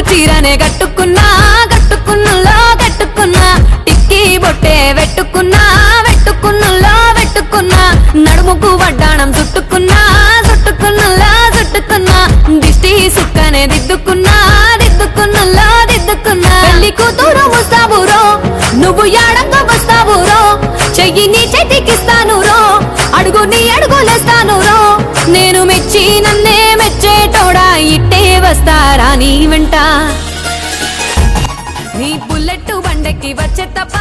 చీరనే కట్టుకున్నా కట్టుకున్నులో కట్టుకున్నా టిక్కీ బొట్టే వెట్టుకున్నా వెట్టుకున్నులో వెట్టుకున్నా నడుముకు వడ్డాణం చుట్టుకున్నా చుట్టుకున్నులో చుట్టుకున్నా దిష్టి సుక్కనే దిద్దుకున్నా దిద్దుకున్నులో దిద్దుకున్నా పెళ్లి కూతురు ముస్తాబురో నువ్వు యాడంగా వస్తావురో చెయ్యి నీ చేతికిస్తాను రో అడుగు నీ అడుగులేస్తాను రో నేను మెచ్చి నన్నే మెచ్చేటోడా ఇట్టే వస్తారా నీ వెంట నీ బుల్లెట్ బండెక్కి వచ్చే తప్ప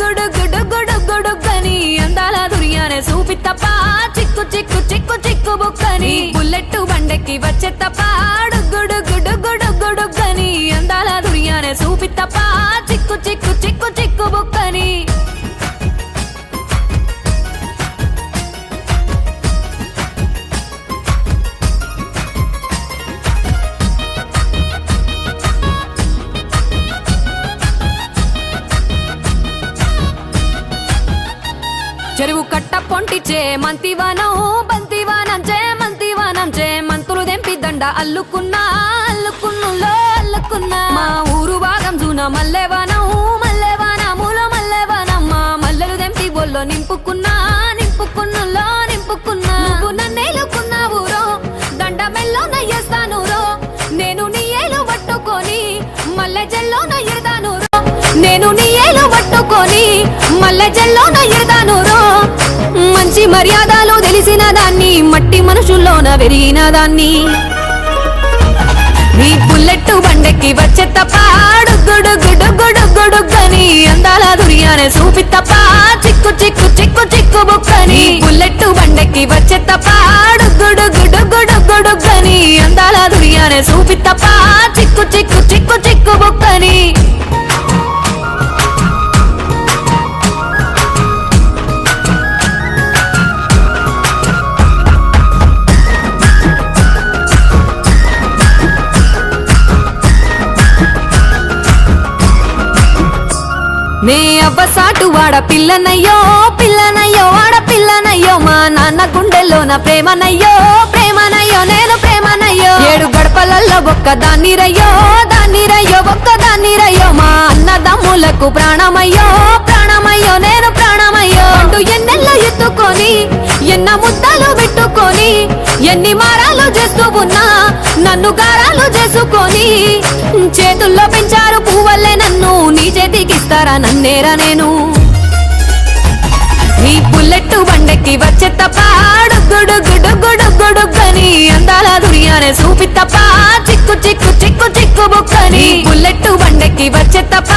గుడుగుడుగుడుగుడుగుడుగని అందాల దుర్యానే చూపి తప్ప చిక్కు చిక్కు చిక్కు చిక్కు బుక్కని బుల్లెట్ బండెక్కి వచ్చే తప్ప గుడుగుడుగుడుగుడుగని అందాల దుర్యానే చూపి తప్ప చిక్కు చిక్కు చిక్కు చిక్కు బుక్కని చెరువు కట్ట పొంటిచే మంతివానం బంతివానంచే మంతివానంచే మంతులు దెంపి దండ అల్లుకున్నా అల్లుకున్నులో అల్లుకున్నా మా ఊరు భాగం జూన మల్లెవానం మల్లెవానములో మల్లెవానమ్మ మల్లెలు దెంపి బొల్లో నింపుకున్నా నింపుకున్నులో నింపుకున్నా నువ్వు నన్నేలుకున్నావు రో దండ మెల్లో నయ్యేస్తాను రో నేను నీ ఏలు పట్టుకొని మల్లె జల్లో నయ్యేదాను రో నేను నీ ఏలు పట్టుకొని మల్లె జల్లో నయ్యేదాను రో మంచి మర్యాదలు తెలిసిన దాన్ని మట్టి మనుషుల్లోన పెరిగిన దాన్ని నీ బుల్లెట్ బండెక్కి వచ్చే తప్ప గుడుగుడుగుడుగుడుగని అందాల దుర్యానే చూపి తప్ప చిక్కు చిక్కు చిక్కు చిక్కు బుక్కని బుల్లెట్ బండెక్కి వచ్చే తప్ప గుడుగుడుగుడుగుడుగని అందాల దుర్యానే చూపి తప్ప చిక్కు చిక్కు చిక్కు చిక్కు బుక్కని నే అవ్వసాటు వాడ పిల్లనయ్యో పిల్లనయ్యో వాడ పిల్లనయ్యో మా నాన్న గుండెల్లోన ప్రేమనయ్యో ప్రేమనయ్యో నేను ప్రేమనయ్యో 7 గడపలల్లో ఒక్కదాన్ని రయ్యో దాన్ని రయ్యో ఒక్కదాన్ని రయ్యో మా అన్నదమ్ములకు ప్రాణమయ్యో ప్రాణమయ్యో నేను ప్రాణమయ్యో అంటూ ఎన్నెల్లో ఎత్తుకొని ఎన్న ముద్దలు పెట్టుకొని ఎన్ని మారాలు చేస్తూ ఉన్నా నన్ను గారాలు చేసుకొని చేతుల్లో పెంచారు పువ్వల్లే నన్ను నీ చేతికిస్తారా నన్నేరా నేను నీ బుల్లెట్ బండెక్కి వచ్చే తప్ప గుడుగుడుగుడుగుడుగని అందాల దుర్యానే చూపి తప్ప చిక్కు చిక్కు చిక్కు చిక్కు బుక్కని బుల్లెట్ బండెక్కి వచ్చే తప్ప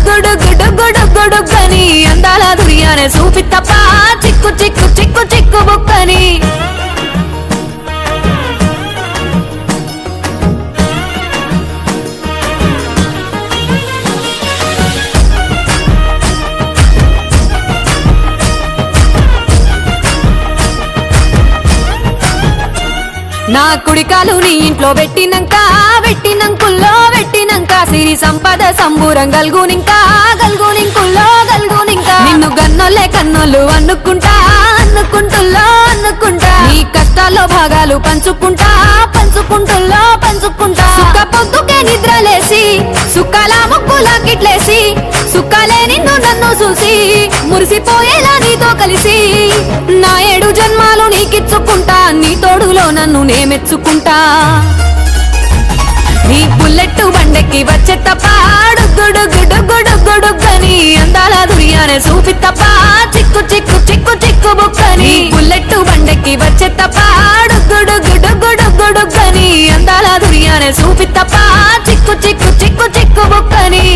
గుడుగుడుగుడుగుడుగని అందాల దుర్యానే చూపి తప్ప చిక్కు చిక్కు చిక్కు చిక్కు బుక్కని నా కుడికాలు నీ ఇంట్లో పెట్టినంకుల్లో పెట్టినంక సిరి సంపద సంబూరం గల్గునింకా గల్గునింకుల్లో గల్గునింకా నిన్ను గన్నోలే కన్నోళ్ళు అనుకుంటా అనుకుంటుల్లో అనుకుంటా నీ కష్టాల్లో భాగాలు పంచుకుంటా పంచుకుంటుల్లో పంచుకుంటా సుఖ పొద్దుకే నిద్రలేసి సుఖాల ముక్కులా కిట్లేసి సుఖాలే నిన్ను నన్ను చూసి మురిసిపోయేలా నీతో కలిసి నా 7 జన్మాలు నీకిచ్చుకుంటా నీ తోడులో నన్ను నే మెచ్చుకుంటా నీ బుల్లెట్ బండెక్కి వచ్చే తప్ప గుడుగుడుగుడుగుడుగని అందాల దుర్యానే చూపి తప్ప చిక్కు చిక్కు చిక్కు చిక్కు బుక్కని బుల్లెట్ బండెక్కి వచ్చే తప్ప గుడుగుడుగుడుగుడుగని అందాల దుర్యానే చూపి తప్ప చిక్కు చిక్కు చిక్కు చిక్కు బుక్కని